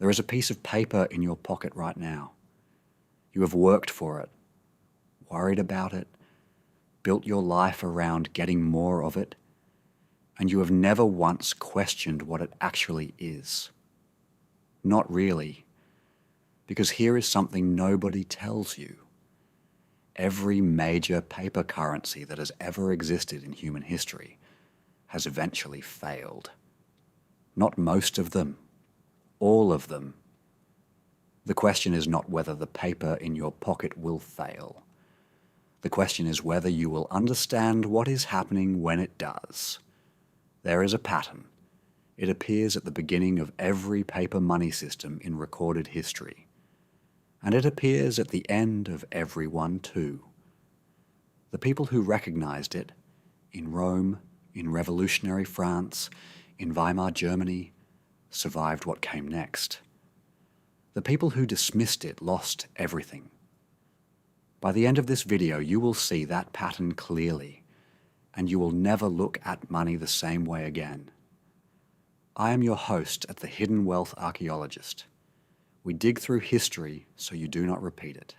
There is a piece of paper in your pocket right now. You have worked for it, worried about it, built your life around getting more of it, and you have never once questioned what it actually is. Not really, because here is something nobody tells you. Every major paper currency that has ever existed in human history has eventually failed. Not most of them, all of them. The question is not whether the paper in your pocket will fail. The question is whether you will understand what is happening when it does. There is a pattern. It appears at the beginning of every paper money system in recorded history. And it appears at the end of every one too. The people who recognized it, in Rome, in revolutionary France, in Weimar Germany, survived what came next. The people who dismissed it lost everything. By the end of this video, you will see that pattern clearly, and you will never look at money the same way again. I am your host at the Hidden Wealth Archaeologist. We dig through history so you do not repeat it.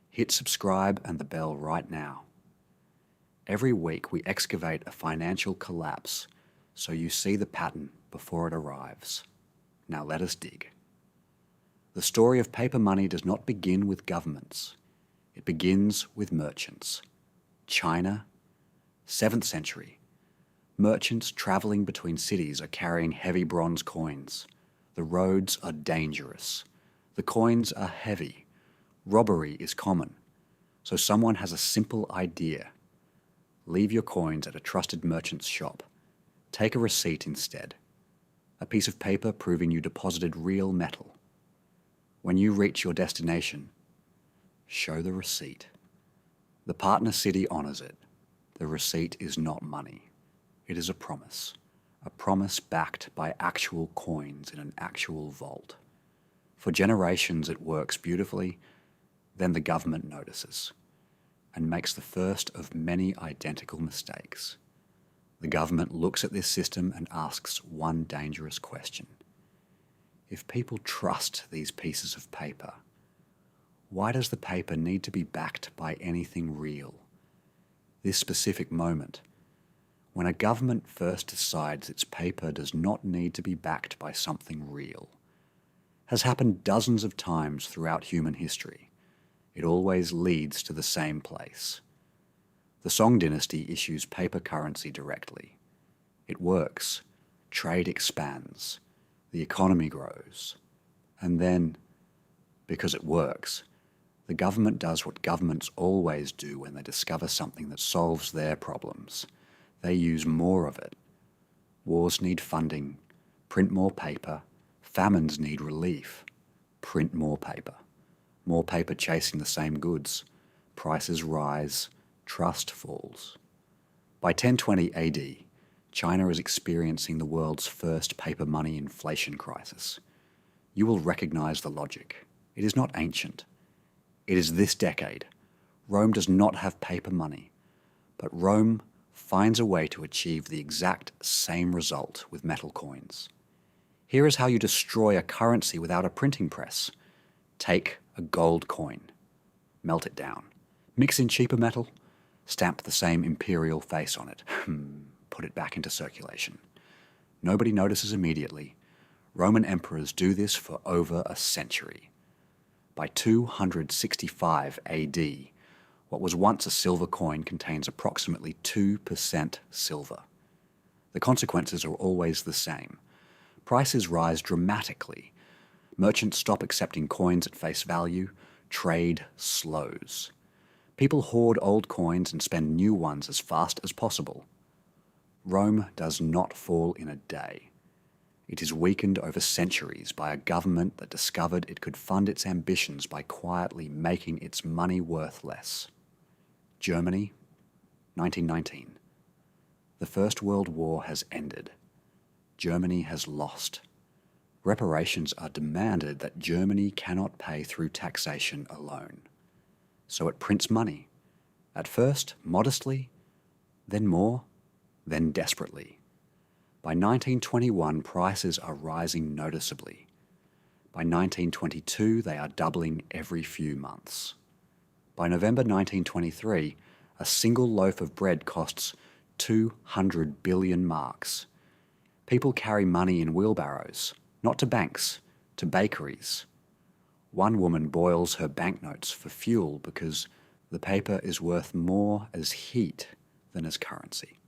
Hit subscribe and the bell right now. Every week we excavate a financial collapse so you see the pattern before it arrives. Now let us dig. The story of paper money does not begin with governments. It begins with merchants. China, 7th century. Merchants traveling between cities are carrying heavy bronze coins. The roads are dangerous. The coins are heavy. Robbery is common. So someone has a simple idea. Leave your coins at a trusted merchant's shop. Take a receipt instead. A piece of paper proving you deposited real metal. When you reach your destination, show the receipt. The partner city honors it. The receipt is not money. It is a promise backed by actual coins in an actual vault. For generations it works beautifully, then the government notices and makes the first of many identical mistakes. The government looks at this system and asks one dangerous question. If people trust these pieces of paper, why does the paper need to be backed by anything real? This specific moment, when a government first decides its paper does not need to be backed by something real, has happened dozens of times throughout human history. It always leads to the same place. The Song dynasty issues paper currency directly. It works. Trade expands. The economy grows. And then, because it works, the government does what governments always do when they discover something that solves their problems. They use more of it. Wars need funding. Print more paper. Famines need relief. Print more paper. More paper chasing the same goods. Prices rise. Trust falls. By 1020 AD, China is experiencing the world's first paper money inflation crisis. You will recognize the logic. It is not ancient. It is this decade. Rome does not have paper money, but Rome finds a way to achieve the exact same result with metal coins. Here is how you destroy a currency without a printing press. Take a gold coin, melt it down, mix in cheaper metal, stamp the same imperial face on it, put it back into circulation. Nobody notices immediately. Roman emperors do this for over a century. By 265 AD, what was once a silver coin contains approximately 2% silver. The consequences are always the same. Prices rise dramatically. Merchants stop accepting coins at face value. Trade slows. People hoard old coins and spend new ones as fast as possible. Rome does not fall in a day. It is weakened over centuries by a government that discovered it could fund its ambitions by quietly making its money worth less. Germany, 1919. The First World War has ended. Germany has lost. Reparations are demanded that Germany cannot pay through taxation alone. So it prints money. At first, modestly, then more, then desperately. By 1921, prices are rising noticeably. By 1922, they are doubling every few months. By November 1923, a single loaf of bread costs 200 billion marks. People carry money in wheelbarrows, not to banks, to bakeries. One woman boils her banknotes for fuel because the paper is worth more as heat than as currency.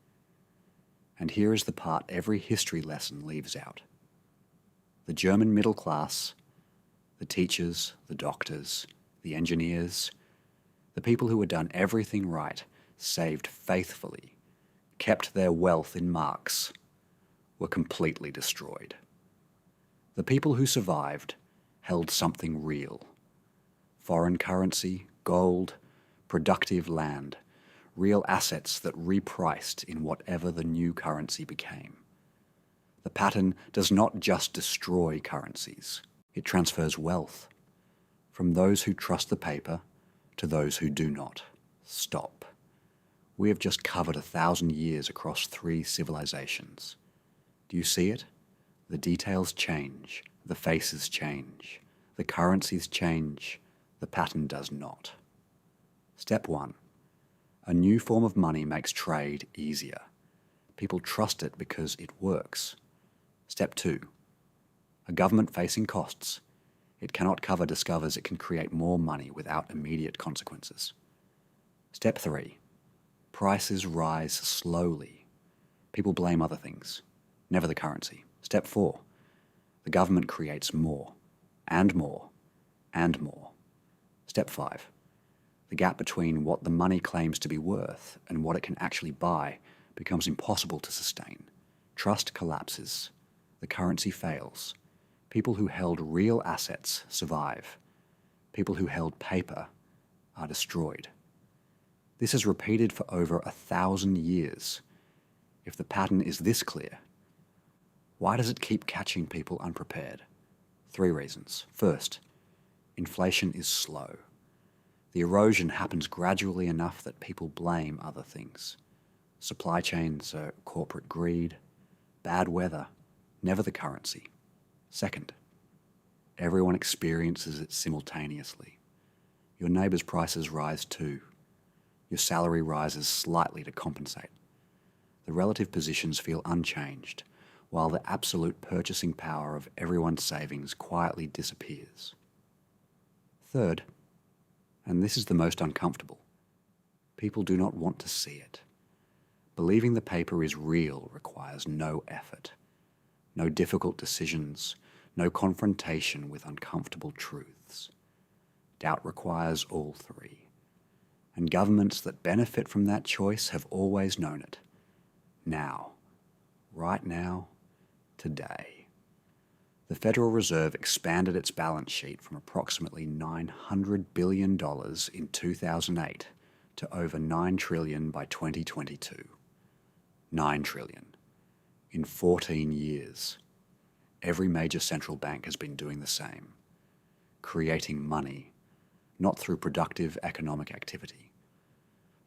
And here is the part every history lesson leaves out. The German middle class, the teachers, the doctors, the engineers, the people who had done everything right, saved faithfully, kept their wealth in marks, were completely destroyed. The people who survived held something real. Foreign currency, gold, productive land, real assets that repriced in whatever the new currency became. The pattern does not just destroy currencies, it transfers wealth from those who trust the paper to those who do not. Stop. We have just covered 1,000 years across 3 civilizations. Do you see it? The details change, the faces change, the currencies change, the pattern does not. Step 1. A new form of money makes trade easier. People trust it because it works. Step 2. A government facing costs. It cannot cover discovers it can create more money without immediate consequences. Step 3. Prices rise slowly. People blame other things, never the currency. Step 4. The government creates more, and more, and more. Step 5. The gap between what the money claims to be worth and what it can actually buy becomes impossible to sustain. Trust collapses. The currency fails. People who held real assets survive. People who held paper are destroyed. This is repeated for over 1,000 years. If the pattern is this clear, why does it keep catching people unprepared? 3 reasons. First, inflation is slow. The erosion happens gradually enough that people blame other things. Supply chains, corporate greed, bad weather, never the currency. Second, everyone experiences it simultaneously. Your neighbour's prices rise too. Your salary rises slightly to compensate. The relative positions feel unchanged, while the absolute purchasing power of everyone's savings quietly disappears. Third, and this is the most uncomfortable, people do not want to see it. Believing the paper is real requires no effort, no difficult decisions, no confrontation with uncomfortable truths. Doubt requires all 3. And governments that benefit from that choice have always known it. Now, right now, today. The Federal Reserve expanded its balance sheet from approximately $900 billion in 2008 to over $9 trillion by 2022. $9 trillion. In 14 years. Every major central bank has been doing the same. Creating money, not through productive economic activity,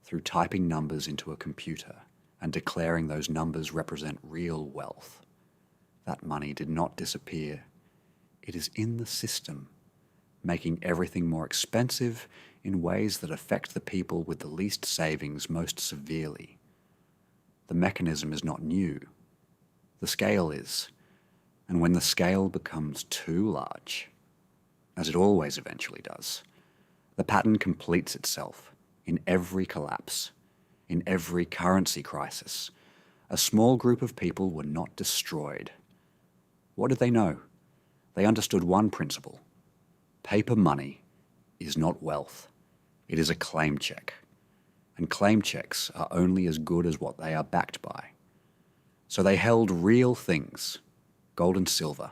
through typing numbers into a computer and declaring those numbers represent real wealth. That money did not disappear. It is in the system, making everything more expensive in ways that affect the people with the least savings most severely. The mechanism is not new. The scale is. And when the scale becomes too large, as it always eventually does, the pattern completes itself in every collapse, in every currency crisis. A small group of people were not destroyed. What did they know? They understood one principle. Paper money is not wealth. It is a claim check. And claim checks are only as good as what they are backed by. So they held real things, gold and silver,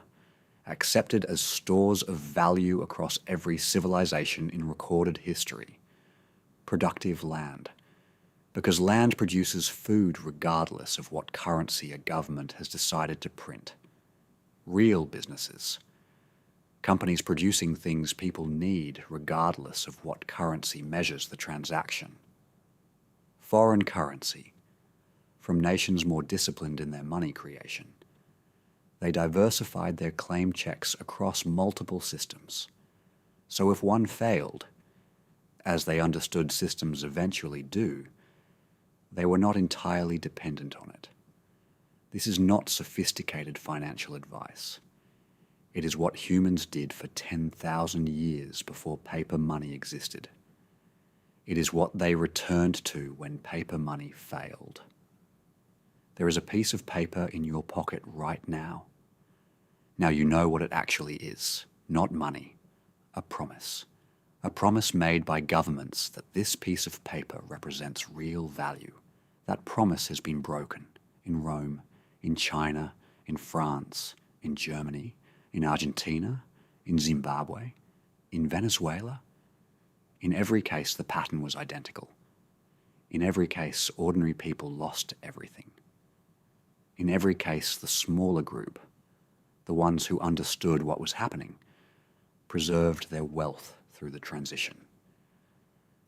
accepted as stores of value across every civilization in recorded history. Productive land. Because land produces food regardless of what currency a government has decided to print. Real businesses. Companies producing things people need regardless of what currency measures the transaction. Foreign currency. From nations more disciplined in their money creation. They diversified their claim checks across multiple systems. So if one failed, as they understood systems eventually do, they were not entirely dependent on it. This is not sophisticated financial advice. It is what humans did for 10,000 years before paper money existed. It is what they returned to when paper money failed. There is a piece of paper in your pocket right now. Now you know what it actually is, not money, a promise. A promise made by governments that this piece of paper represents real value. That promise has been broken in Rome, in China, in France, in Germany, in Argentina, in Zimbabwe, in Venezuela. In every case, the pattern was identical. In every case, ordinary people lost everything. In every case, the smaller group, the ones who understood what was happening, preserved their wealth through the transition.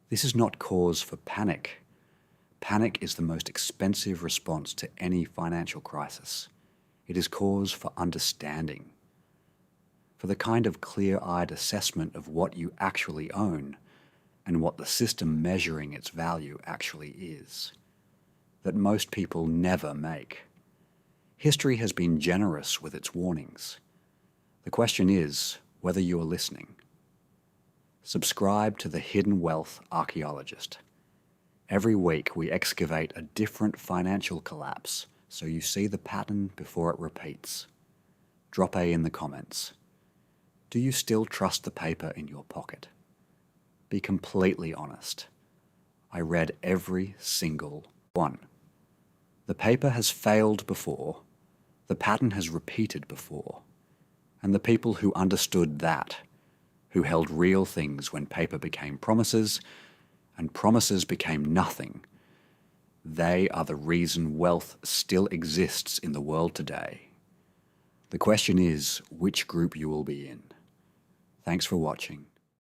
This is not cause for panic. Panic is the most expensive response to any financial crisis. It is cause for understanding, for the kind of clear-eyed assessment of what you actually own and what the system measuring its value actually is, that most people never make. History has been generous with its warnings. The question is whether you are listening. Subscribe to the Hidden Wealth Archaeologist. Every week we excavate a different financial collapse so you see the pattern before it repeats. Drop A in the comments. Do you still trust the paper in your pocket? Be completely honest. I read every single one. The paper has failed before, the pattern has repeated before, and the people who understood that, who held real things when paper became promises, and promises became nothing, they are the reason wealth still exists in the world today. The question is which group you will be in. Thanks for watching.